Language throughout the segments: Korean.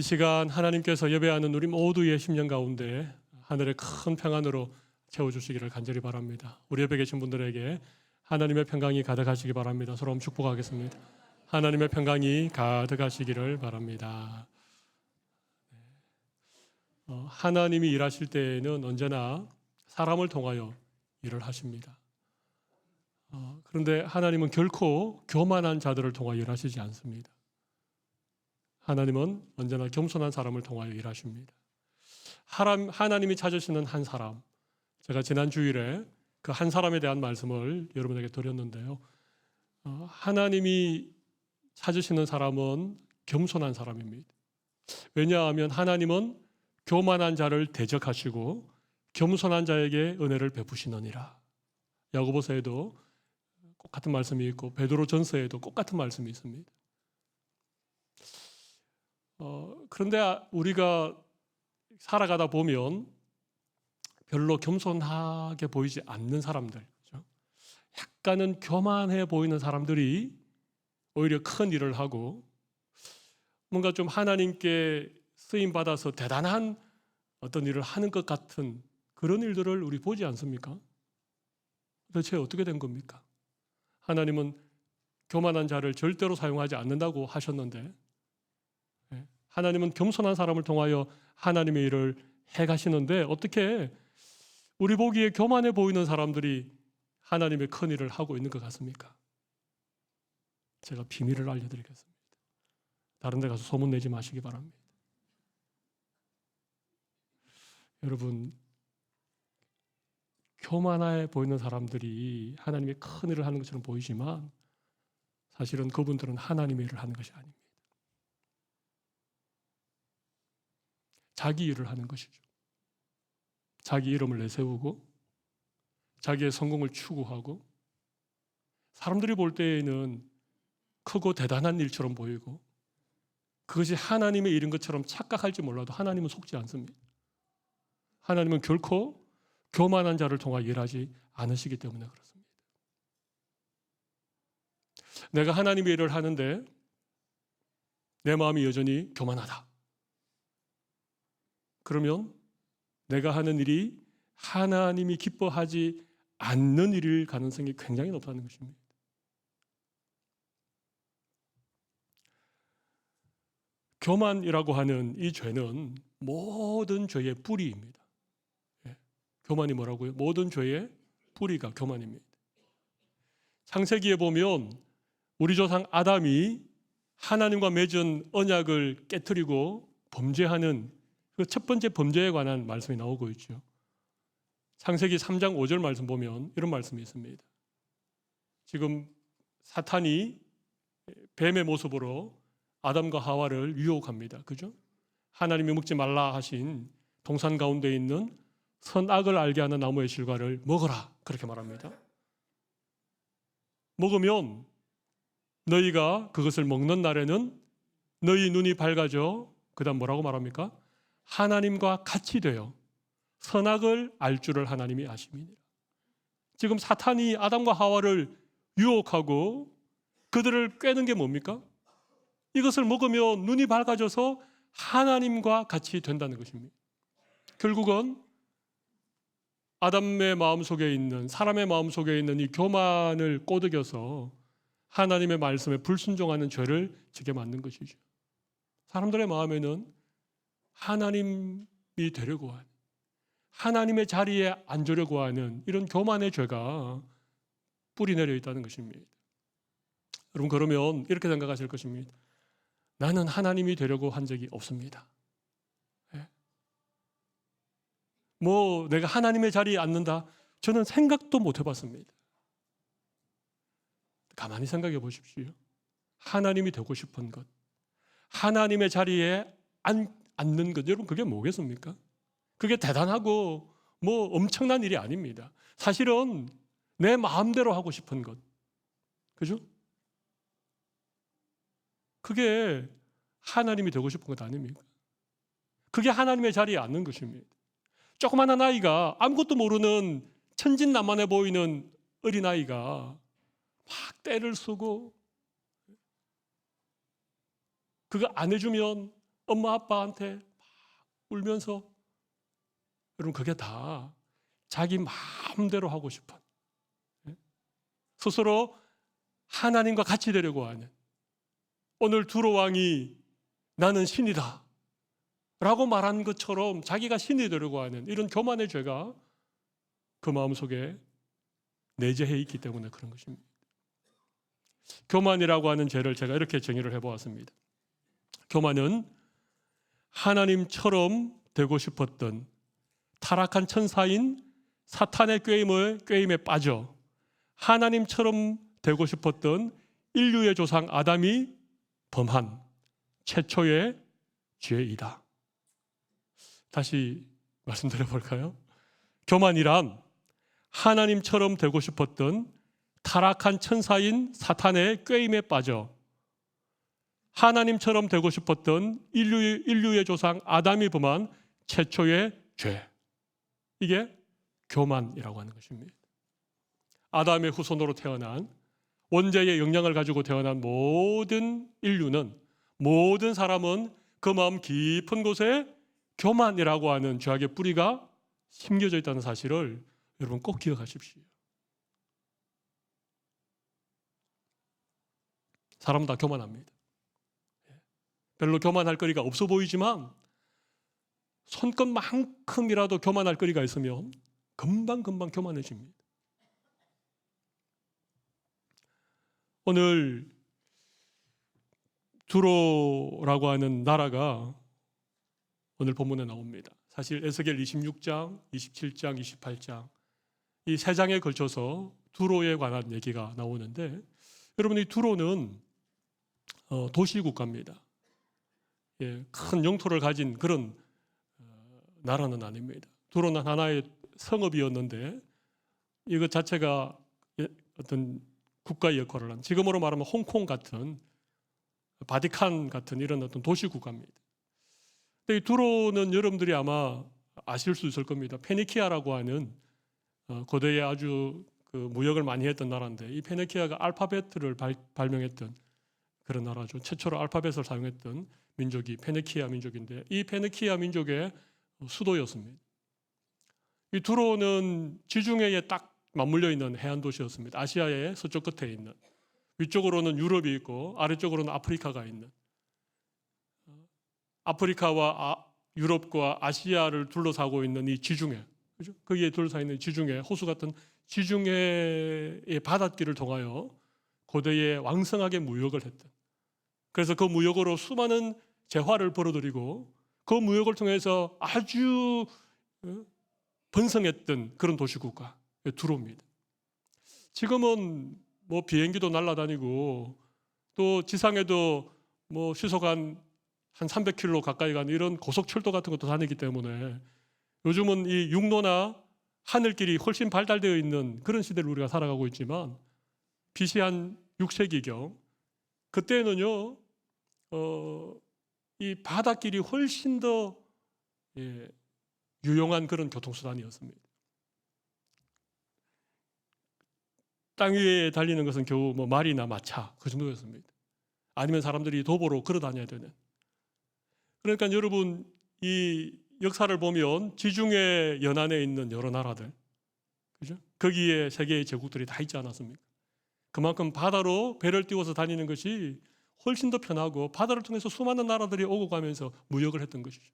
시간 하나님께서 예배하는 우리 모두의 심령 가운데 하늘의 큰 평안으로 채워주시기를 간절히 바랍니다. 우리 옆에 계신 분들에게 하나님의 평강이 가득하시기 바랍니다. 서로 축복하겠습니다. 하나님의 평강이 가득하시기를 바랍니다. 하나님이 일하실 때에는 언제나 사람을 통하여 일을 하십니다. 그런데 하나님은 결코 교만한 자들을 통하여 일하시지 않습니다. 하나님은 언제나 겸손한 사람을 통하여 일하십니다. 하나님이 찾으시는 한 사람, 제가 지난 주일에 그 한 사람에 대한 말씀을 여러분에게 드렸는데요. 하나님이 찾으시는 사람은 겸손한 사람입니다. 왜냐하면 하나님은 교만한 자를 대적하시고 겸손한 자에게 은혜를 베푸시느니라. 야고보서에도 똑같은 말씀이 있고 베드로전서에도 똑같은 말씀이 있습니다. 그런데 우리가 살아가다 보면 별로 겸손하게 보이지 않는 사람들, 그렇죠? 약간은 교만해 보이는 사람들이 오히려 큰 일을 하고 뭔가 좀 하나님께 쓰임 받아서 대단한 어떤 일을 하는 것 같은 그런 일들을 우리 보지 않습니까? 도대체 어떻게 된 겁니까? 하나님은 교만한 자를 절대로 사용하지 않는다고 하셨는데 하나님은 겸손한 사람을 통하여 하나님의 일을 해가시는데 어떻게 우리 보기에 교만해 보이는 사람들이 하나님의 큰 일을 하고 있는 것 같습니까? 제가 비밀을 알려드리겠습니다. 다른 데 가서 소문내지 마시기 바랍니다. 여러분, 교만해 보이는 사람들이 하나님의 큰 일을 하는 것처럼 보이지만 사실은 그분들은 하나님의 일을 하는 것이 아닙니다. 자기 일을 하는 것이죠. 자기 이름을 내세우고 자기의 성공을 추구하고 사람들이 볼 때에는 크고 대단한 일처럼 보이고 그것이 하나님의 일인 것처럼 착각할지 몰라도 하나님은 속지 않습니다. 하나님은 결코 교만한 자를 통하여 일하지 않으시기 때문에 그렇습니다. 내가 하나님의 일을 하는데 내 마음이 여전히 교만하다. 그러면 내가 하는 일이 하나님이 기뻐하지 않는 일일 가능성이 굉장히 높다는 것입니다. 교만이라고 하는 이 죄는 모든 죄의 뿌리입니다. 교만이 뭐라고요? 모든 죄의 뿌리가 교만입니다. 창세기에 보면 우리 조상 아담이 하나님과 맺은 언약을 깨트리고 범죄하는 그 첫 번째 범죄에 관한 말씀이 나오고 있죠. 창세기 3장 5절 말씀 보면 이런 말씀이 있습니다. 지금 사탄이 뱀의 모습으로 아담과 하와를 유혹합니다. 그죠? 하나님이 먹지 말라 하신 동산 가운데 있는 선악을 알게 하는 나무의 실과를 먹어라. 그렇게 말합니다. 먹으면 너희가 그것을 먹는 날에는 너희 눈이 밝아져 그 다음 뭐라고 말합니까? 하나님과 같이 되어 선악을 알 줄을 하나님이 아심이니라. 지금 사탄이 아담과 하와를 유혹하고 그들을 꿰는 게 뭡니까? 이것을 먹으면 눈이 밝아져서 하나님과 같이 된다는 것입니다. 결국은 아담의 마음속에 있는 사람의 마음속에 있는 이 교만을 꼬드겨서 하나님의 말씀에 불순종하는 죄를 지게 만든 것이죠. 사람들의 마음에는 하나님이 되려고 하는 하나님의 자리에 앉으려고 하는 이런 교만의 죄가 뿌리 내려 있다는 것입니다. 여러분 그러면 이렇게 생각하실 것입니다. 나는 하나님이 되려고 한 적이 없습니다. 뭐 내가 하나님의 자리에 앉는다? 저는 생각도 못 해봤습니다. 가만히 생각해 보십시오. 하나님이 되고 싶은 것, 하나님의 자리에 앉는 것, 여러분 그게 뭐겠습니까? 그게 대단하고 뭐 엄청난 일이 아닙니다. 사실은 내 마음대로 하고 싶은 것, 그죠? 그게 하나님이 되고 싶은 것 아닙니까? 그게 하나님의 자리에 앉는 것입니다. 조그마한 아이가 아무것도 모르는 천진난만해 보이는 어린아이가 막 떼를 쓰고 그거 안 해주면 엄마 아빠한테 막 울면서, 여러분 그게 다 자기 마음대로 하고 싶은, 스스로 하나님과 같이 되려고 하는, 오늘 두로 왕이 나는 신이다 라고 말한 것처럼 자기가 신이 되려고 하는 이런 교만의 죄가 그 마음속에 내재해 있기 때문에 그런 것입니다. 교만이라고 하는 죄를 제가 이렇게 정의를 해보았습니다. 교만은 하나님처럼 되고 싶었던 타락한 천사인 사탄의 꾀임에 빠져 하나님처럼 되고 싶었던 인류의 조상 아담이 범한 최초의 죄이다. 다시 말씀드려 볼까요? 교만이란 하나님처럼 되고 싶었던 타락한 천사인 사탄의 꾀임에 빠져 하나님처럼 되고 싶었던 인류의 조상 아담이 범한 최초의 죄. 이게 교만이라고 하는 것입니다. 아담의 후손으로 태어난, 원죄의 영향을 가지고 태어난 모든 인류는, 모든 사람은 그 마음 깊은 곳에 교만이라고 하는 죄악의 뿌리가 심겨져 있다는 사실을 여러분 꼭 기억하십시오. 사람 다 교만합니다. 별로 교만할 거리가 없어 보이지만 손끝만큼이라도 교만할 거리가 있으면 금방 교만해집니다. 오늘 두로라고 하는 나라가 오늘 본문에 나옵니다. 사실 에스겔 26장, 27장, 28장 이 세 장에 걸쳐서 두로에 관한 얘기가 나오는데, 여러분 이 두로는 도시 국가입니다. 큰 영토를 가진 그런 나라는 아닙니다. 두로는 하나의 성읍이었는데 이것 자체가 어떤 국가의 역할을 한, 지금으로 말하면 홍콩 같은, 바티칸 같은 이런 어떤 도시 국가입니다. 근데 이 두로는 여러분들이 아마 아실 수 있을 겁니다. 페니키아라고 하는 고대에 아주 그 무역을 많이 했던 나라인데, 이 페니키아가 알파벳을 발명했던 그런 나라죠. 최초로 알파벳을 사용했던 민족이 페니키아 민족인데, 이 페니키아 민족의 수도였습니다. 이 두로는 지중해에 딱 맞물려 있는 해안 도시였습니다. 아시아의 서쪽 끝에 있는, 위쪽으로는 유럽이 있고 아래쪽으로는 아프리카가 있는, 아프리카와 유럽과 아시아를 둘러싸고 있는 이 지중해, 그죠? 거기에 둘러싸여 있는 지중해, 호수 같은 지중해의 바닷길을 통하여 고대에 왕성하게 무역을 했던, 그래서 그 무역으로 수많은 재화를 벌어들이고 그 무역을 통해서 아주 번성했던 그런 도시국가 두로입니다. 지금은 뭐 비행기도 날아다니고 또 지상에도 뭐 시속 한 300km 가까이 가는 이런 고속철도 같은 것도 다니기 때문에 요즘은 이 육로나 하늘길이 훨씬 발달되어 있는 그런 시대를 우리가 살아가고 있지만, BC 한 6세기경 그때는요 이 바닷길이 훨씬 더 유용한 그런 교통수단이었습니다. 땅 위에 달리는 것은 겨우 뭐 말이나 마차 그 정도였습니다. 아니면 사람들이 도보로 걸어 다녀야 되는. 그러니까 여러분 이 역사를 보면 지중해 연안에 있는 여러 나라들, 그죠? 거기에 세계의 제국들이 다 있지 않았습니까? 그만큼 바다로 배를 띄워서 다니는 것이 훨씬 더 편하고 바다를 통해서 수많은 나라들이 오고 가면서 무역을 했던 것이죠.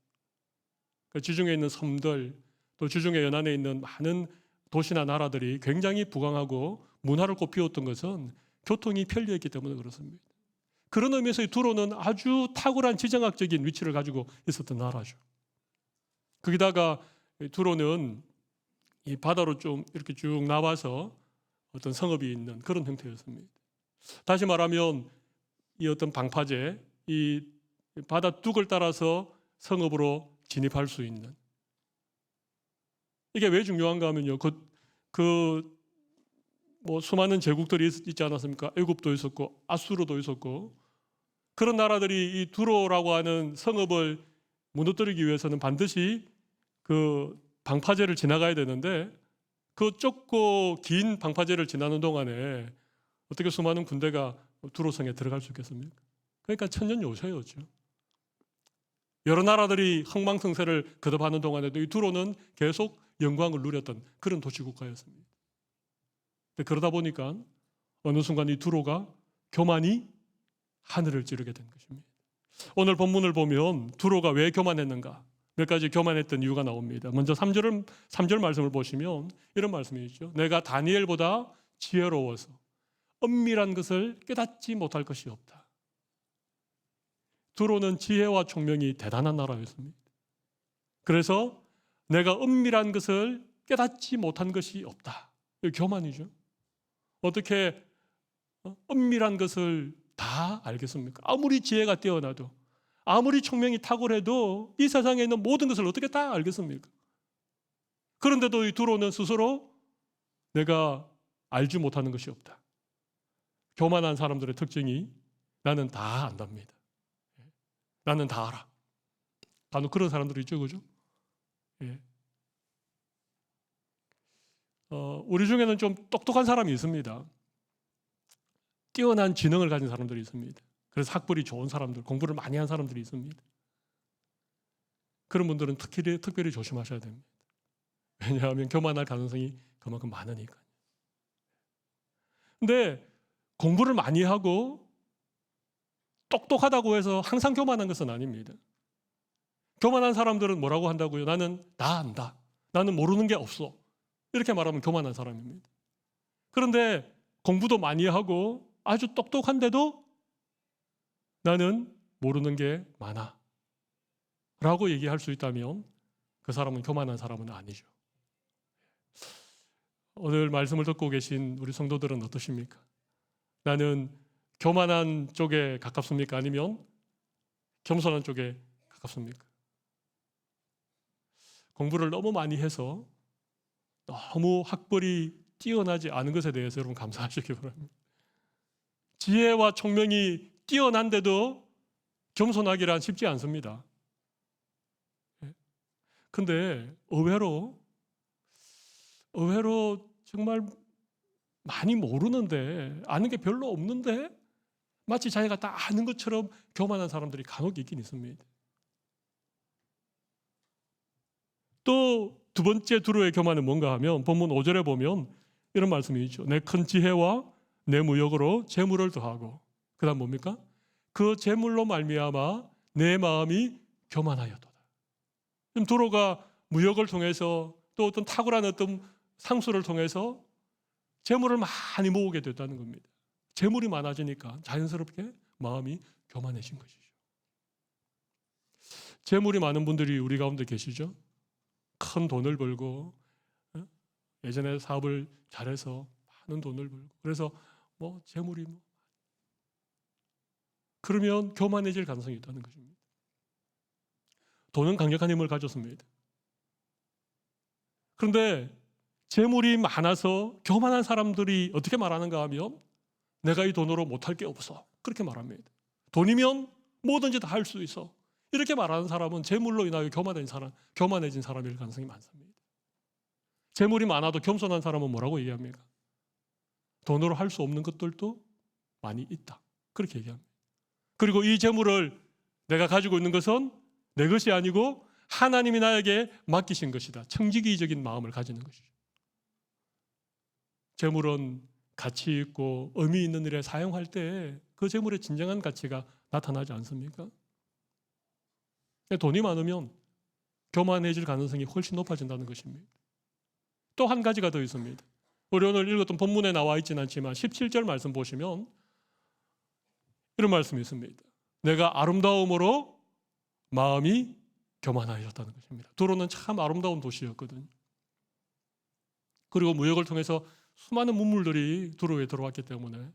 그 지중해에 있는 섬들, 또 지중해 연안에 있는 많은 도시나 나라들이 굉장히 부강하고 문화를 꽃피웠던 것은 교통이 편리했기 때문에 그렇습니다. 그런 의미에서 이 두로는 아주 탁월한 지정학적인 위치를 가지고 있었던 나라죠. 거기다가 두로는 이 바다로 좀 이렇게 쭉 나와서 어떤 성읍이 있는 그런 형태였습니다. 다시 말하면 이 어떤 방파제, 이 바다 뚝을 따라서 성읍으로 진입할 수 있는, 이게 왜 중요한가 하면요, 뭐 수많은 제국들이 있지 않았습니까? 애굽도 있었고 아수르도 있었고, 그런 나라들이 이 두로라고 하는 성읍을 무너뜨리기 위해서는 반드시 그 방파제를 지나가야 되는데, 그 좁고 긴 방파제를 지나는 동안에 어떻게 수많은 군대가 두로성에 들어갈 수 있겠습니까? 그러니까 천년요새였죠. 여러 나라들이 흥망성쇠를 거듭하는 동안에도 이 두로는 계속 영광을 누렸던 그런 도시국가였습니다. 그러다 보니까 어느 순간 이 두로가 교만이 하늘을 찌르게 된 것입니다. 오늘 본문을 보면 두로가 왜 교만했는가? 몇 가지 교만했던 이유가 나옵니다. 먼저 3절 말씀을 보시면 이런 말씀이 있죠. 내가 다니엘보다 지혜로워서 엄밀한 것을 깨닫지 못할 것이 없다. 두로는 지혜와 총명이 대단한 나라였습니다. 그래서 내가 엄밀한 것을 깨닫지 못한 것이 없다. 이거 교만이죠. 어떻게 엄밀한 것을 다 알겠습니까? 아무리 지혜가 뛰어나도, 아무리 총명이 탁월해도 이 세상에 있는 모든 것을 어떻게 다 알겠습니까? 그런데도 이 두로는 스스로 내가 알지 못하는 것이 없다. 교만한 사람들의 특징이 나는 다 안답니다. 나는 다 알아. 간혹 그런 사람들이 있죠, 그죠? 예. 우리 중에는 좀 똑똑한 사람이 있습니다. 뛰어난 지능을 가진 사람들이 있습니다. 그래서 학벌이 좋은 사람들, 공부를 많이 한 사람들이 있습니다. 그런 분들은 특별히 조심하셔야 됩니다. 왜냐하면 교만할 가능성이 그만큼 많으니까요. 근데 공부를 많이 하고 똑똑하다고 해서 항상 교만한 것은 아닙니다. 교만한 사람들은 뭐라고 한다고요? 나는 다 안다. 나는 모르는 게 없어. 이렇게 말하면 교만한 사람입니다. 그런데 공부도 많이 하고 아주 똑똑한데도 나는 모르는 게 많아 라고 얘기할 수 있다면 그 사람은 교만한 사람은 아니죠. 오늘 말씀을 듣고 계신 우리 성도들은 어떠십니까? 나는 교만한 쪽에 가깝습니까? 아니면 겸손한 쪽에 가깝습니까? 공부를 너무 많이 해서 너무 학벌이 뛰어나지 않은 것에 대해서 여러분 감사하시기 바랍니다. 지혜와 총명이 뛰어난데도 겸손하기란 쉽지 않습니다. 근데 의외로 정말 많이 모르는데, 아는 게 별로 없는데 마치 자기가 다 아는 것처럼 교만한 사람들이 간혹 있긴 있습니다. 또 두 번째 두로의 교만은 뭔가 하면 본문 5절에 보면 이런 말씀이 있죠. 내 큰 지혜와 내 무역으로 재물을 더하고, 그 다음 뭡니까? 그 재물로 말미암아 내 마음이 교만하였도다. 지금 두로가 무역을 통해서 또 어떤 탁월한 어떤 상수를 통해서 재물을 많이 모으게 됐다는 겁니다. 재물이 많아지니까 자연스럽게 마음이 교만해진 것이죠. 재물이 많은 분들이 우리 가운데 계시죠? 큰 돈을 벌고 예전에 사업을 잘해서 많은 돈을 벌고, 그래서 재물이 그러면 교만해질 가능성이 있다는 것입니다. 돈은 강력한 힘을 가졌습니다. 그런데 재물이 많아서 교만한 사람들이 어떻게 말하는가 하면 내가 이 돈으로 못할 게 없어, 그렇게 말합니다. 돈이면 뭐든지 다 할 수 있어, 이렇게 말하는 사람은 재물로 인하여 교만해진 사람일 가능성이 많습니다. 재물이 많아도 겸손한 사람은 뭐라고 얘기합니까? 돈으로 할 수 없는 것들도 많이 있다, 그렇게 얘기합니다. 그리고 이 재물을 내가 가지고 있는 것은 내 것이 아니고 하나님이 나에게 맡기신 것이다, 청지기적인 마음을 가지는 것이죠. 재물은 가치 있고 의미 있는 일에 사용할 때 그 재물의 진정한 가치가 나타나지 않습니까? 돈이 많으면 교만해질 가능성이 훨씬 높아진다는 것입니다. 또 한 가지가 더 있습니다. 우리 오늘 읽었던 본문에 나와 있지는 않지만 17절 말씀 보시면 이런 말씀이 있습니다. 내가 아름다움으로 마음이 교만하였다는 것입니다. 두로는 참 아름다운 도시였거든요. 그리고 무역을 통해서 수많은 문물들이 두로에 들어왔기 때문에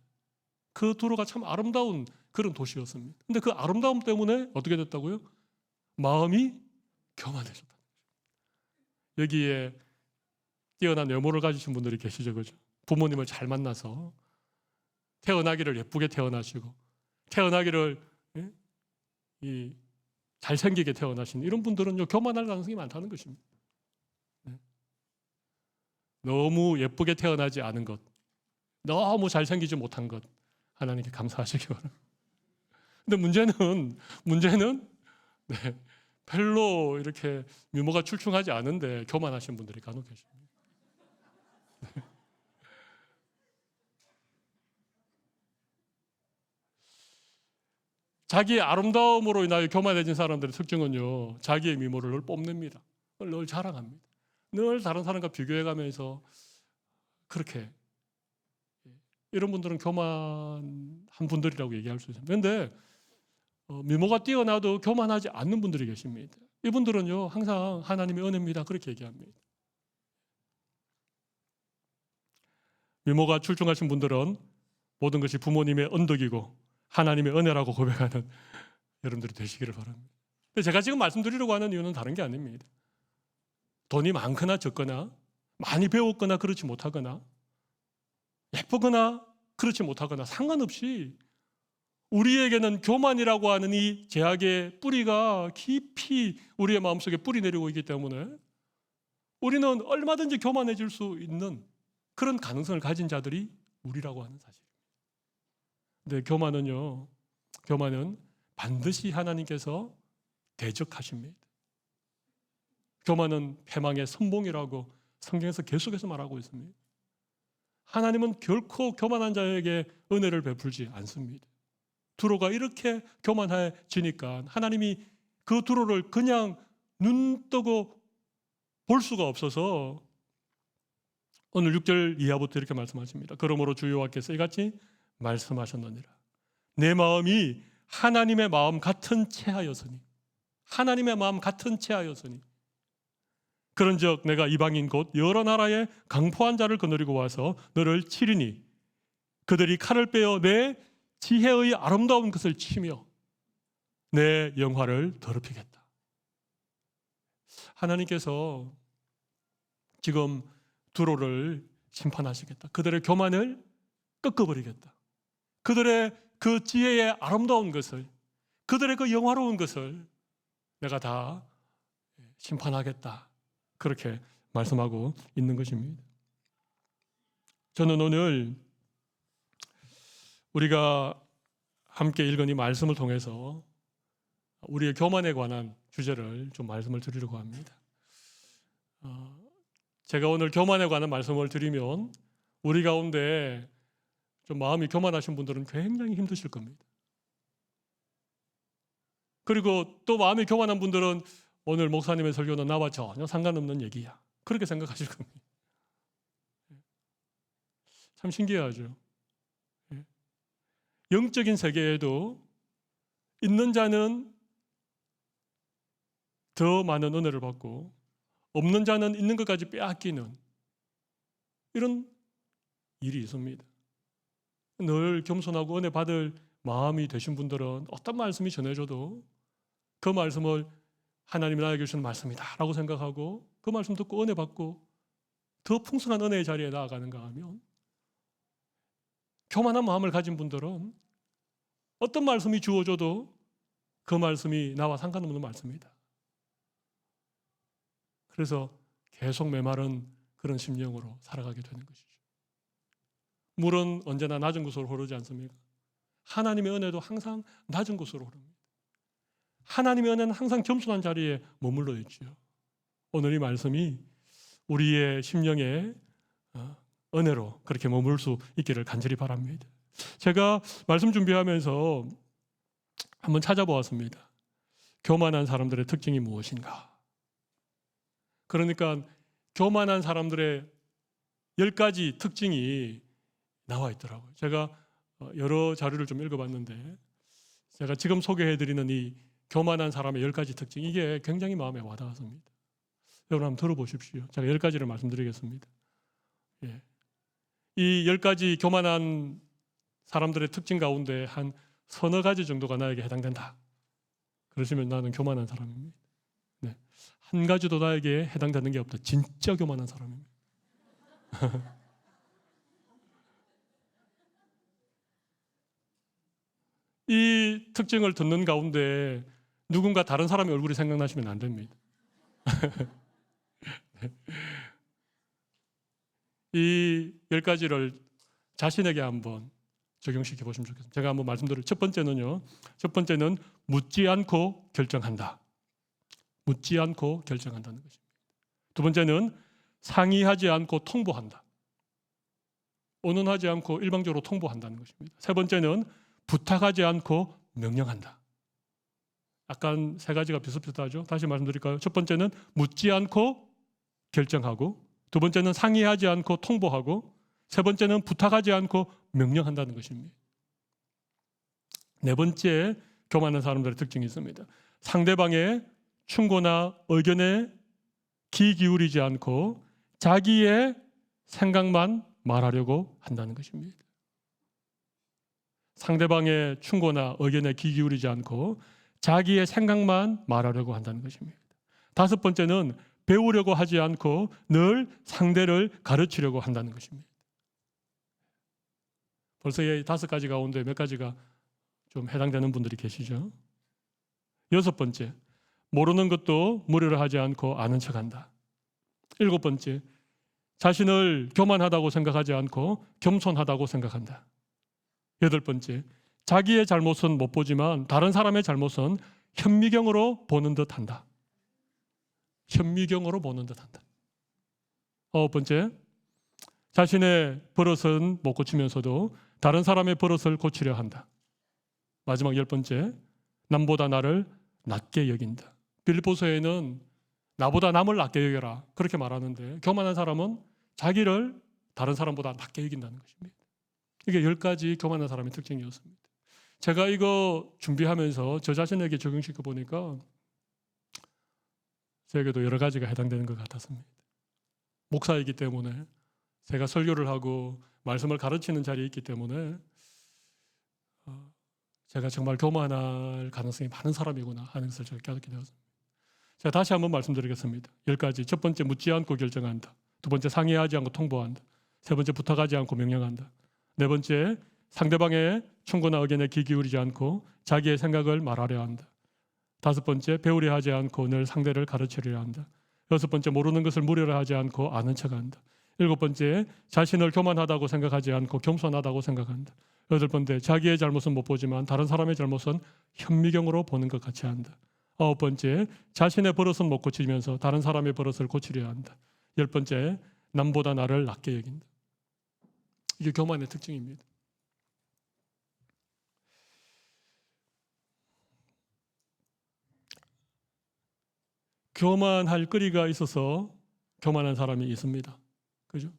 그 두로가 참 아름다운 그런 도시였습니다. 근데 그 아름다움 때문에 어떻게 됐다고요? 마음이 교만해졌다. 여기에 뛰어난 외모를 가지신 분들이 계시죠, 그죠? 부모님을 잘 만나서 태어나기를 예쁘게 태어나시고 태어나기를 잘생기게 태어나신 이런 분들은 교만할 가능성이 많다는 것입니다. 너무 예쁘게 태어나지 않은 것, 너무 잘생기지 못한 것, 하나님께 감사하시기 바랍니다. 근데 문제는 별로 이렇게 미모가 출중하지 않은데 교만하신 분들이 간혹 계십니다. 자기의 아름다움으로 인하여 교만해진 사람들의 특징은요, 자기의 미모를 늘 뽐냅니다. 늘 자랑합니다. 늘 다른 사람과 비교해가면서 그렇게, 이런 분들은 교만한 분들이라고 얘기할 수 있습니다. 그런데 미모가 뛰어나도 교만하지 않는 분들이 계십니다. 이분들은요, 항상 하나님의 은혜입니다, 그렇게 얘기합니다. 미모가 출중하신 분들은 모든 것이 부모님의 언덕이고 하나님의 은혜라고 고백하는 여러분들이 되시기를 바랍니다. 근데 제가 지금 말씀드리려고 하는 이유는 다른 게 아닙니다. 돈이 많거나 적거나, 많이 배웠거나 그렇지 못하거나, 예쁘거나 그렇지 못하거나 상관없이 우리에게는 교만이라고 하는 이 죄악의 뿌리가 깊이 우리의 마음속에 뿌리 내리고 있기 때문에 우리는 얼마든지 교만해질 수 있는 그런 가능성을 가진 자들이 우리라고 하는 사실입니다. 근데 교만은 반드시 하나님께서 대적하십니다. 교만은 패망의 선봉이라고 성경에서 계속해서 말하고 있습니다. 하나님은 결코 교만한 자에게 은혜를 베풀지 않습니다. 두로가 이렇게 교만해지니까 하나님이 그 두로를 그냥 눈 뜨고 볼 수가 없어서 오늘 6절 이하부터 이렇게 말씀하십니다. 그러므로 주 여호와께서 이같이 말씀하셨느니라. 내 마음이 하나님의 마음 같은 채하였으니, 하나님의 마음 같은 채하였으니, 그런즉 내가 이방인 곧 여러 나라의 강포한 자를 거느리고 와서 너를 치리니 그들이 칼을 빼어 내 지혜의 아름다운 것을 치며 내 영화를 더럽히겠다. 하나님께서 지금 두로를 심판하시겠다. 그들의 교만을 꺾어버리겠다. 그들의 그 지혜의 아름다운 것을, 그들의 그 영화로운 것을 내가 다 심판하겠다. 그렇게 말씀하고 있는 것입니다. 저는 오늘 우리가 함께 읽은 이 말씀을 통해서 우리의 교만에 관한 주제를 좀 말씀을 드리려고 합니다. 제가 오늘 교만에 관한 말씀을 드리면 우리 가운데 좀 마음이 교만하신 분들은 굉장히 힘드실 겁니다. 그리고 또 마음이 교만한 분들은 오늘 목사님의 설교는 나와 전혀 상관없는 얘기야, 그렇게 생각하실 겁니다. 참 신기하죠. 영적인 세계에도 있는 자는 더 많은 은혜를 받고 없는 자는 있는 것까지 빼앗기는 이런 일이 있습니다. 늘 겸손하고 은혜 받을 마음이 되신 분들은 어떤 말씀이 전해져도 그 말씀을 하나님이 나에게 주신 말씀이다 라고 생각하고 그 말씀 듣고 은혜 받고 더 풍성한 은혜의 자리에 나아가는가 하면, 교만한 마음을 가진 분들은 어떤 말씀이 주어져도 그 말씀이 나와 상관없는 말씀이다. 그래서 계속 메마른 그런 심령으로 살아가게 되는 것이죠. 물은 언제나 낮은 곳으로 흐르지 않습니까? 하나님의 은혜도 항상 낮은 곳으로 흐릅니다. 하나님의 은혜는 항상 겸손한 자리에 머물러 있죠. 오늘 이 말씀이 우리의 심령의 은혜로 그렇게 머물 수 있기를 간절히 바랍니다. 제가 말씀 준비하면서 한번 찾아보았습니다. 교만한 사람들의 특징이 무엇인가? 그러니까 교만한 사람들의 10가지 특징이 나와 있더라고요. 제가 여러 자료를 좀 읽어봤는데 제가 지금 소개해드리는 이 교만한 사람의 10가지 특징, 이게 굉장히 마음에 와닿았습니다. 여러분 한번 들어보십시오. 제가 10가지를 말씀드리겠습니다. 예. 이 10가지 교만한 사람들의 특징 가운데 한 서너 가지 정도가 나에게 해당된다. 그러시면 나는 교만한 사람입니다. 네. 한 가지도 나에게 해당되는 게 없다. 진짜 교만한 사람입니다. 이 특징을 듣는 가운데 누군가 다른 사람의 얼굴이 생각나시면 안 됩니다. 이 10가지를 자신에게 한번 적용시켜 보시면 좋겠습니다. 제가 한번 말씀드릴 첫 번째는 묻지 않고 결정한다. 묻지 않고 결정한다는 것입니다. 두 번째는 상의하지 않고 통보한다. 의논하지 않고 일방적으로 통보한다는 것입니다. 세 번째는 부탁하지 않고 명령한다. 약간 세 가지가 비슷비슷하죠. 다시 말씀드릴까요? 첫 번째는 묻지 않고 결정하고, 두 번째는 상의하지 않고 통보하고, 세 번째는 부탁하지 않고 명령한다는 것입니다. 네 번째, 교만한 사람들의 특징이 있습니다. 상대방의 충고나 의견에 귀 기울이지 않고 자기의 생각만 말하려고 한다는 것입니다. 상대방의 충고나 의견에 귀 기울이지 않고 자기의 생각만 말하려고 한다는 것입니다. 다섯 번째는 배우려고 하지 않고 늘 상대를 가르치려고 한다는 것입니다. 벌써 이 다섯 가지 가운데 몇 가지가 좀 해당되는 분들이 계시죠? 여섯 번째, 모르는 것도 무료로 하지 않고 아는 척한다. 일곱 번째, 자신을 교만하다고 생각하지 않고 겸손하다고 생각한다. 여덟 번째, 자기의 잘못은 못 보지만 다른 사람의 잘못은 현미경으로 보는 듯한다. 현미경으로 보는 듯한다. 아홉 번째, 자신의 버릇은 못 고치면서도 다른 사람의 버릇을 고치려 한다. 마지막 열 번째, 남보다 나를 낮게 여긴다. 빌립보서에는 나보다 남을 낮게 여겨라 그렇게 말하는데, 교만한 사람은 자기를 다른 사람보다 낮게 여긴다는 것입니다. 이게 10가지 교만한 사람의 특징이었습니다. 제가 이거 준비하면서 저 자신에게 적용시켜 보니까 저에게도 여러 가지가 해당되는 것 같았습니다. 목사이기 때문에, 제가 설교를 하고 말씀을 가르치는 자리에 있기 때문에 제가 정말 교만할 가능성이 많은 사람이구나 하는 것을 제가 깨닫게 되었습니다. 제가 다시 한번 말씀드리겠습니다. 10가지. 첫 번째, 묻지 않고 결정한다. 두 번째, 상의하지 않고 통보한다. 세 번째, 부탁하지 않고 명령한다. 네 번째, 상대방의 충고나 의견에 귀 기울이지 않고 자기의 생각을 말하려 한다. 다섯 번째, 배우려 하지 않고 늘 상대를 가르치려 한다. 여섯 번째, 모르는 것을 무료로 하지 않고 아는 척한다. 일곱 번째, 자신을 교만하다고 생각하지 않고 겸손하다고 생각한다. 여덟 번째, 자기의 잘못은 못 보지만 다른 사람의 잘못은 현미경으로 보는 것 같이 한다. 아홉 번째, 자신의 버릇은 못 고치면서 다른 사람의 버릇을 고치려 한다. 열 번째, 남보다 나를 낮게 여긴다. 이게 교만의 특징입니다. 교만할 거리가 있어서 교만한 사람이 있습니다. 그죠?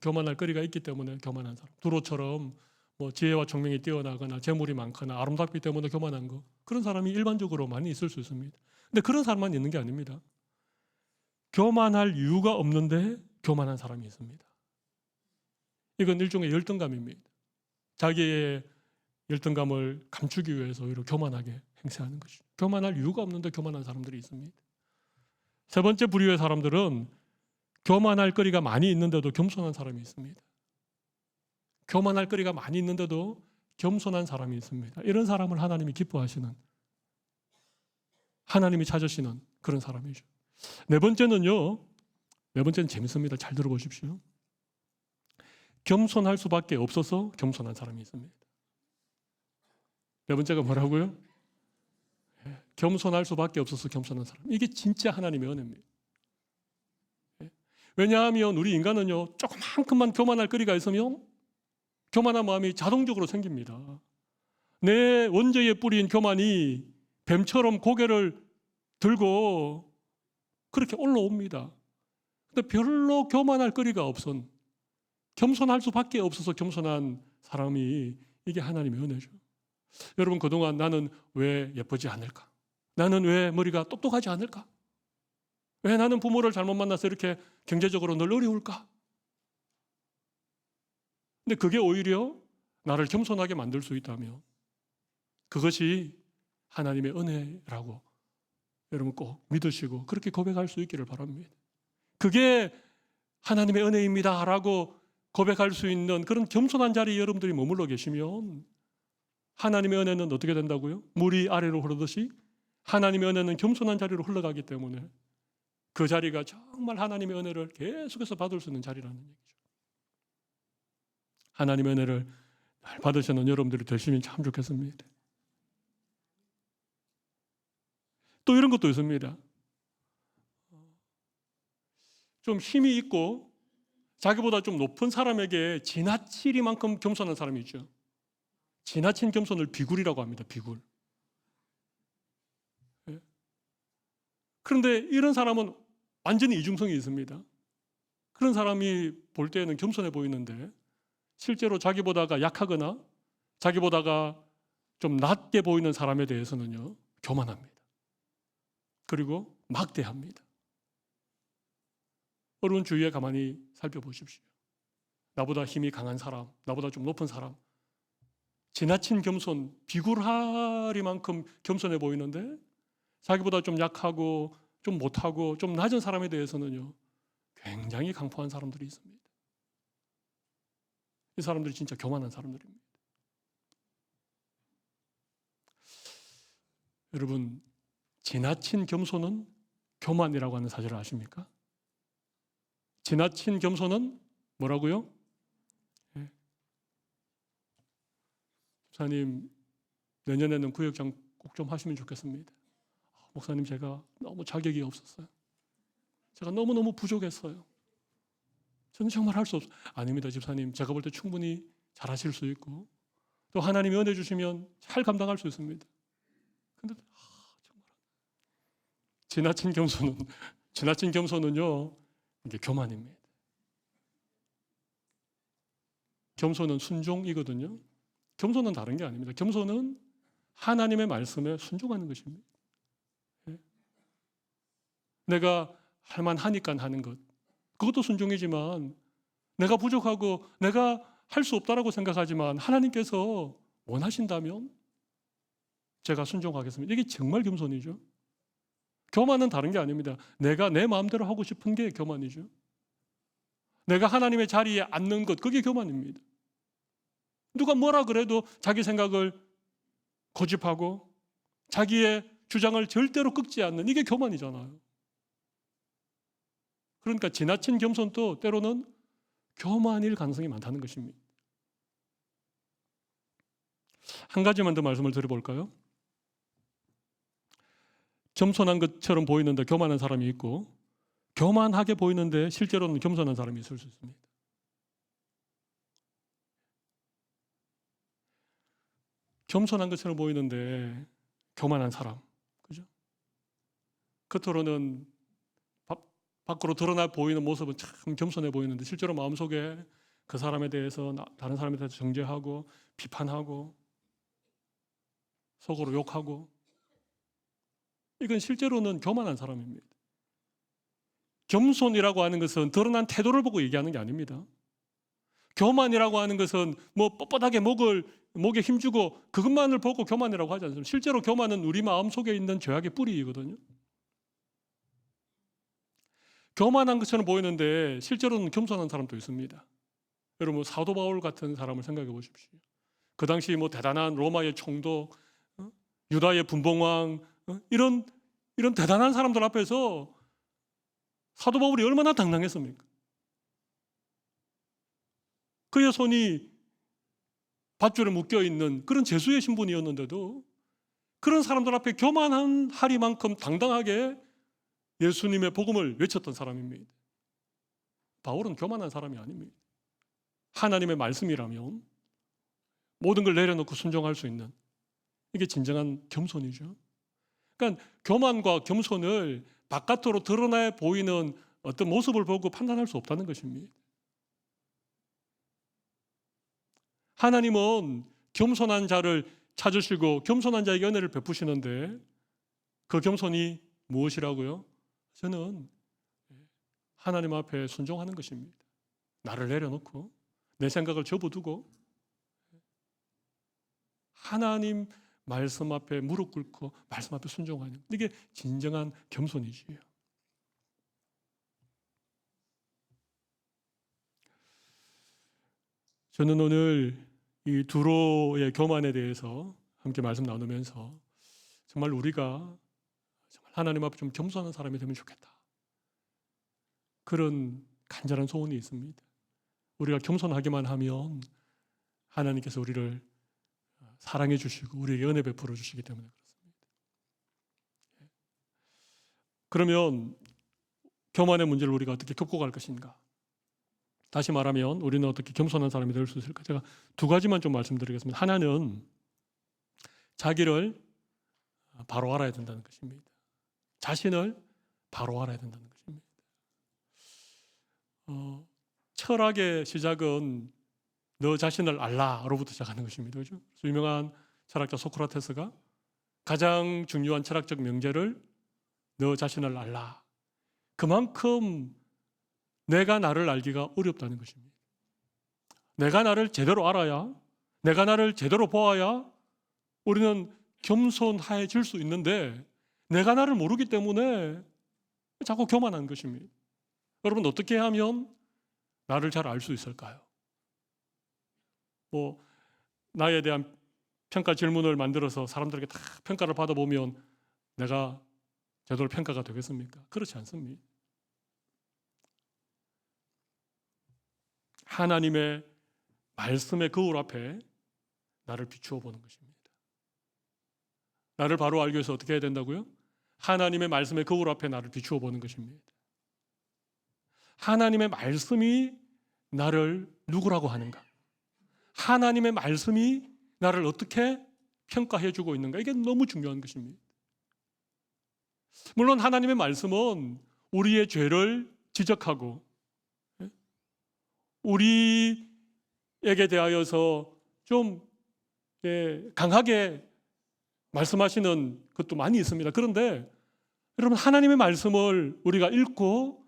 교만할 거리가 있기 때문에 교만한 사람. 두로처럼 뭐 지혜와 총명이 뛰어나거나 재물이 많거나 아름답기 때문에 교만한 거, 그런 사람이 일반적으로 많이 있을 수 있습니다. 근데 그런 사람만 있는 게 아닙니다. 교만할 이유가 없는데 교만한 사람이 있습니다. 이건 일종의 열등감입니다. 자기의 열등감을 감추기 위해서 오히려 교만하게 행세하는 것이죠. 교만할 이유가 없는데 교만한 사람들이 있습니다. 세 번째 부류의 사람들은 교만할 거리가 많이 있는데도 겸손한 사람이 있습니다. 교만할 거리가 많이 있는데도 겸손한 사람이 있습니다. 이런 사람을 하나님이 기뻐하시는, 하나님이 찾으시는 그런 사람이죠. 네 번째는요, 네 번째는 재밌습니다. 잘 들어보십시오. 겸손할 수밖에 없어서 겸손한 사람이 있습니다. 네 번째가 뭐라고요? 겸손할 수밖에 없어서 겸손한 사람. 이게 진짜 하나님의 은혜입니다. 왜냐하면 우리 인간은요, 조그만큼만 교만할 거리가 있으면 교만한 마음이 자동적으로 생깁니다. 내 원죄의 뿌리인 교만이 뱀처럼 고개를 들고 그렇게 올라옵니다. 근데 별로 교만할 거리가 없은, 겸손할 수밖에 없어서 겸손한 사람이, 이게 하나님의 은혜죠. 여러분, 그동안 나는 왜 예쁘지 않을까? 나는 왜 머리가 똑똑하지 않을까? 왜 나는 부모를 잘못 만나서 이렇게 경제적으로 늘 어려울까? 근데 그게 오히려 나를 겸손하게 만들 수 있다면 그것이 하나님의 은혜라고 여러분 꼭 믿으시고 그렇게 고백할 수 있기를 바랍니다. 그게 하나님의 은혜입니다 라고 고백할 수 있는 그런 겸손한 자리에 여러분들이 머물러 계시면 하나님의 은혜는 어떻게 된다고요? 물이 아래로 흐르듯이 하나님의 은혜는 겸손한 자리로 흘러가기 때문에 그 자리가 정말 하나님의 은혜를 계속해서 받을 수 있는 자리라는 얘기죠. 하나님의 은혜를 잘 받으시는 여러분들이 되시면 참 좋겠습니다. 또 이런 것도 있습니다. 좀 힘이 있고 자기보다 좀 높은 사람에게 지나치리만큼 겸손한 사람이 있죠. 지나친 겸손을 비굴이라고 합니다. 비굴. 예. 그런데 이런 사람은 완전히 이중성이 있습니다. 그런 사람이 볼 때에는 겸손해 보이는데 실제로 자기보다가 약하거나 자기보다가 좀 낮게 보이는 사람에 대해서는요, 교만합니다. 그리고 막대합니다. 여러분 주위에 가만히 살펴보십시오. 나보다 힘이 강한 사람, 나보다 좀 높은 사람, 지나친 겸손, 비굴하리만큼 겸손해 보이는데 자기보다 좀 약하고 좀 못하고 좀 낮은 사람에 대해서는요, 굉장히 강포한 사람들이 있습니다. 이 사람들이 진짜 교만한 사람들입니다. 여러분, 지나친 겸손은 교만이라고 하는 사실을 아십니까? 지나친 겸손은 뭐라고요? 예. 목사님, 내년에는 구역장 꼭 좀 하시면 좋겠습니다. 목사님, 제가 너무 자격이 없었어요. 제가 너무너무 부족했어요. 저는 정말 할 수 없어요. 아닙니다, 집사님. 제가 볼 때 충분히 잘하실 수 있고 또 하나님이 은혜 주시면 잘 감당할 수 있습니다. 근데 정말 지나친 겸손은요, 이게 교만입니다. 겸손은 순종이거든요. 겸손은 다른 게 아닙니다. 겸손은 하나님의 말씀에 순종하는 것입니다. 예? 내가 할만하니까 하는 것, 그것도 순종이지만 내가 부족하고 내가 할 수 없다라고 생각하지만 하나님께서 원하신다면 제가 순종하겠습니다. 이게 정말 겸손이죠. 교만은 다른 게 아닙니다. 내가 내 마음대로 하고 싶은 게 교만이죠. 내가 하나님의 자리에 앉는 것, 그게 교만입니다. 누가 뭐라 그래도 자기 생각을 고집하고 자기의 주장을 절대로 꺾지 않는, 이게 교만이잖아요. 그러니까 지나친 겸손도 때로는 교만일 가능성이 많다는 것입니다. 한 가지만 더 말씀을 드려볼까요? 겸손한 것처럼 보이는데 교만한 사람이 있고, 교만하게 보이는데 실제로는 겸손한 사람이 있을 수 있습니다. 겸손한 것처럼 보이는데 교만한 사람, 그죠? 겉으로는 밖으로 드러나 보이는 모습은 참 겸손해 보이는데 실제로 마음속에 그 사람에 대해서, 다른 사람에 대해서 정죄하고 비판하고 속으로 욕하고, 이건 실제로는 교만한 사람입니다. 겸손이라고 하는 것은 드러난 태도를 보고 얘기하는 게 아닙니다. 교만이라고 하는 것은 뭐 뻣뻣하게 목에 힘주고 그것만을 보고 교만이라고 하지 않습니다. 실제로 교만은 우리 마음속에 있는 죄악의 뿌리이거든요. 교만한 것처럼 보이는데 실제로는 겸손한 사람도 있습니다. 여러분, 사도 바울 같은 사람을 생각해 보십시오. 그 당시 뭐 대단한 로마의 총독, 유다의 분봉왕, 이런 대단한 사람들 앞에서 사도 바울이 얼마나 당당했습니까? 그의 손이 밧줄에 묶여 있는 그런 제수의 신분이었는데도 그런 사람들 앞에 교만한 하리만큼 당당하게 예수님의 복음을 외쳤던 사람입니다. 바울은 교만한 사람이 아닙니다. 하나님의 말씀이라면 모든 걸 내려놓고 순종할 수 있는, 이게 진정한 겸손이죠. 그러니까 교만과 겸손을 바깥으로 드러나 보이는 어떤 모습을 보고 판단할 수 없다는 것입니다. 하나님은 겸손한 자를 찾으시고 겸손한 자에게 은혜를 베푸시는데 그 겸손이 무엇이라고요? 저는 하나님 앞에 순종하는 것입니다. 나를 내려놓고 내 생각을 접어두고 하나님 말씀 앞에 무릎 꿇고 말씀 앞에 순종하는, 이게 진정한 겸손이지요. 저는 오늘 이 두로의 교만에 대해서 함께 말씀 나누면서 정말 우리가 정말 하나님 앞에 좀 겸손한 사람이 되면 좋겠다, 그런 간절한 소원이 있습니다. 우리가 겸손하기만 하면 하나님께서 우리를 사랑해 주시고 우리에게 은혜 베풀어 주시기 때문에 그렇습니다. 그러면 교만의 문제를 우리가 어떻게 극복할 것인가? 다시 말하면 우리는 어떻게 겸손한 사람이 될 수 있을까? 제가 두 가지만 좀 말씀드리겠습니다. 하나는 자기를 바로 알아야 된다는 것입니다. 자신을 바로 알아야 된다는 것입니다. 철학의 시작은 너 자신을 알라로부터 시작하는 것입니다. 그렇죠? 유명한 철학자 소크라테스가 가장 중요한 철학적 명제를 너 자신을 알라. 그만큼 내가 나를 알기가 어렵다는 것입니다. 내가 나를 제대로 알아야, 내가 나를 제대로 보아야 우리는 겸손해질 수 있는데 내가 나를 모르기 때문에 자꾸 교만한 것입니다. 여러분 어떻게 하면 나를 잘 알 수 있을까요? 나에 대한 평가 질문을 만들어서 사람들에게 다 평가를 받아보면 내가 제대로 평가가 되겠습니까? 그렇지 않습니다. 하나님의 말씀의 거울 앞에 나를 비추어 보는 것입니다. 나를 바로 알기 위해서 어떻게 해야 된다고요? 하나님의 말씀의 거울 앞에 나를 비추어 보는 것입니다. 하나님의 말씀이 나를 누구라고 하는가? 하나님의 말씀이 나를 어떻게 평가해 주고 있는가? 이게 너무 중요한 것입니다. 물론 하나님의 말씀은 우리의 죄를 지적하고 우리에게 대하여서 좀 강하게 말씀하시는 것도 많이 있습니다. 그런데 여러분 하나님의 말씀을 우리가 읽고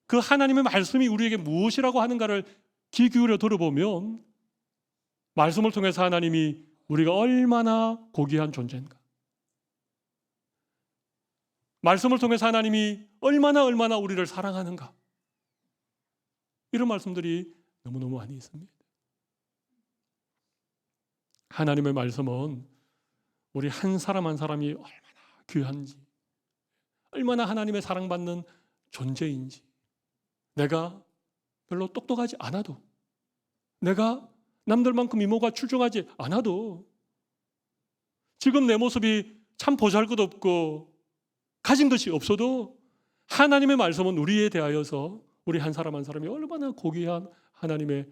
그 하나님의 말씀이 우리에게 무엇이라고 하는가를 귀 기울여 들어보면 말씀을 통해서 하나님이 우리가 얼마나 고귀한 존재인가, 말씀을 통해서 하나님이 얼마나 우리를 사랑하는가, 이런 말씀들이 너무너무 많이 있습니다. 하나님의 말씀은 우리 한 사람 한 사람이 얼마나 귀한지, 얼마나 하나님의 사랑받는 존재인지, 내가 별로 똑똑하지 않아도, 내가 남들만큼 미모가 출중하지 않아도, 지금 내 모습이 참 보잘것없고 가진 것이 없어도 하나님의 말씀은 우리에 대하여서 우리 한 사람 한 사람이 얼마나 고귀한 하나님의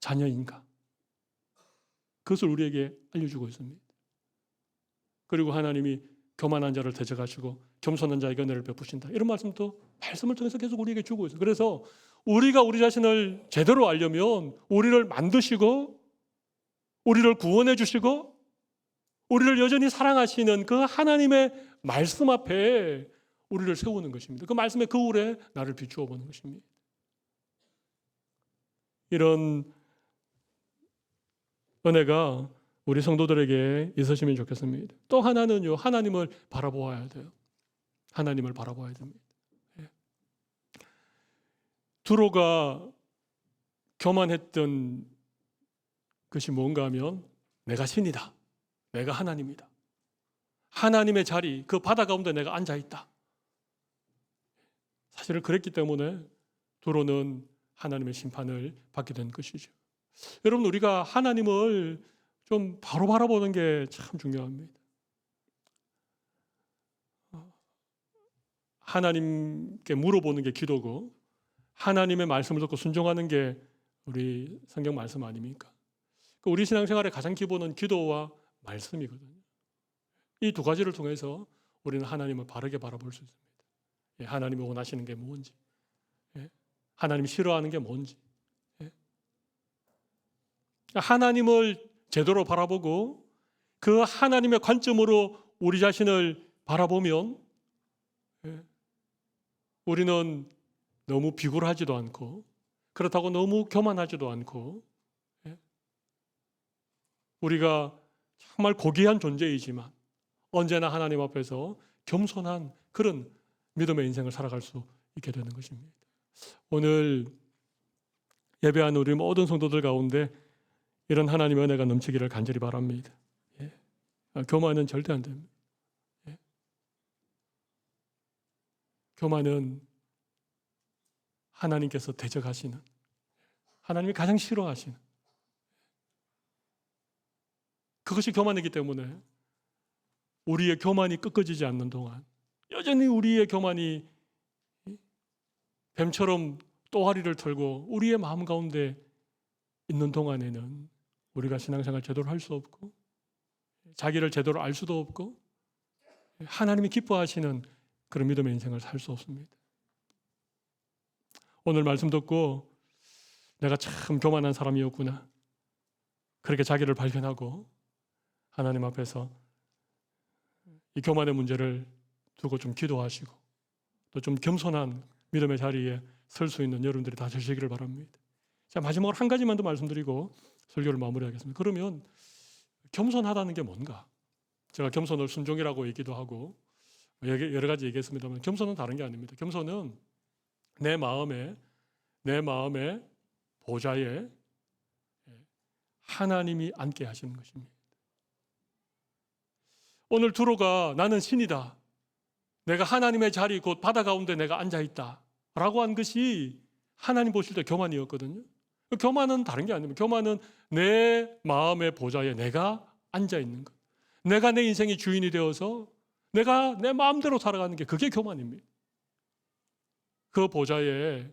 자녀인가, 그것을 우리에게 알려주고 있습니다. 그리고 하나님이 교만한 자를 대적하시고 겸손한 자에게 은혜를 베푸신다, 이런 말씀도 말씀을 통해서 계속 우리에게 주고 있어요. 그래서 우리가 우리 자신을 제대로 알려면 우리를 만드시고 우리를 구원해 주시고 우리를 여전히 사랑하시는 그 하나님의 말씀 앞에 우리를 세우는 것입니다. 그 말씀의 거울에 나를 비추어 보는 것입니다. 이런 은혜가 우리 성도들에게 있으시면 좋겠습니다. 또 하나는요, 하나님을 바라보아야 돼요. 하나님을 바라보아야 됩니다. 두로가 교만했던 것이 뭔가 하면 내가 신이다, 내가 하나님이다, 하나님의 자리, 그 바다 가운데 내가 앉아있다. 사실은 그랬기 때문에 두로는 하나님의 심판을 받게 된 것이죠. 여러분 우리가 하나님을 좀 바로 바라보는 게 참 중요합니다. 하나님께 물어보는 게 기도고 하나님의 말씀을 듣고 순종하는 게 우리 성경 말씀 아닙니까? 우리 신앙생활의 가장 기본은 기도와 말씀이거든요. 이 두 가지를 통해서 우리는 하나님을 바르게 바라볼 수 있습니다. 하나님이 원하시는 게 뭔지, 하나님이 싫어하는 게 뭔지, 하나님을 제대로 바라보고 그 하나님의 관점으로 우리 자신을 바라보면 우리는 너무 비굴하지도 않고 그렇다고 너무 교만하지도 않고 우리가 정말 고귀한 존재이지만 언제나 하나님 앞에서 겸손한 그런 믿음의 인생을 살아갈 수 있게 되는 것입니다. 오늘 예배하는 우리 모든 성도들 가운데 이런 하나님의 은혜가 넘치기를 간절히 바랍니다. 교만은 절대 안 됩니다. 교만은 하나님께서 대적하시는, 하나님이 가장 싫어하시는, 그것이 교만이기 때문에 우리의 교만이 꺾어지지 않는 동안 여전히 우리의 교만이 뱀처럼 또아리를 털고 우리의 마음 가운데 있는 동안에는 우리가 신앙생활 제대로 할 수 없고 자기를 제대로 알 수도 없고 하나님이 기뻐하시는 그런 믿음의 인생을 살 수 없습니다. 오늘 말씀 듣고 내가 참 교만한 사람이었구나, 그렇게 자기를 발견하고 하나님 앞에서 이 교만의 문제를 두고 좀 기도하시고 또 좀 겸손한 믿음의 자리에 설 수 있는 여러분들이 다 되시기를 바랍니다. 자, 마지막으로 한 가지만 더 말씀드리고 설교를 마무리하겠습니다. 그러면 겸손하다는 게 뭔가? 제가 겸손을 순종이라고 얘기도 하고 여러 가지 얘기했습니다만 겸손은 다른 게 아닙니다. 겸손은 내 마음의 보좌에 하나님이 앉게 하시는 것입니다. 오늘 두로가 나는 신이다, 내가 하나님의 자리 곧 바다 가운데 내가 앉아있다 라고 한 것이 하나님 보실 때 교만이었거든요. 교만은 다른 게 아닙니다. 교만은 내 마음의 보좌에 내가 앉아있는 것, 내가 내 인생의 주인이 되어서 내가 내 마음대로 살아가는 게 그게 교만입니다. 그 보좌에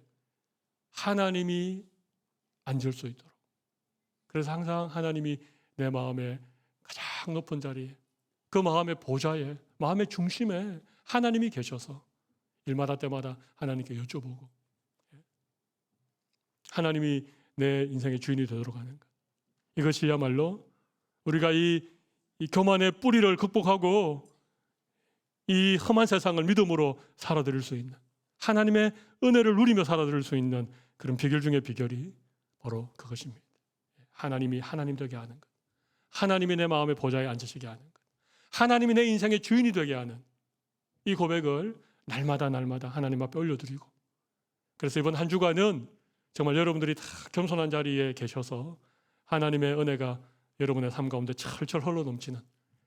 하나님이 앉을 수 있도록, 그래서 항상 하나님이 내 마음의 가장 높은 자리에, 그 마음의 보좌에, 마음의 중심에 하나님이 계셔서 일마다 때마다 하나님께 여쭤보고 하나님이 내 인생의 주인이 되도록 하는 것, 이것이야말로 우리가 이 교만의 뿌리를 극복하고 이 험한 세상을 믿음으로 살아들일 수 있는, 하나님의 은혜를 누리며 살아들일 수 있는 그런 비결 중의 비결이 바로 그것입니다. 하나님이 하나님 되게 하는 것, 하나님이 내 마음의 보좌에 앉으시게 하는 것, 하나님이 내 인생의 주인이 되게 하는 이 고백을 날마다 하나님 앞에 올려드리고, 그래서 이번 한 주간은 정말 여러분들이 다 겸손한 자리에 계셔서 하나님의 은혜가 여러분의 삶 가운데 철철 흘러넘치는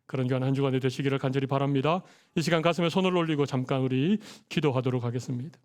그런 귀한 한 주간이 되시기를 간절히 바랍니다. 이 시간 가슴에 손을 올리고 잠깐 우리 기도하도록 하겠습니다.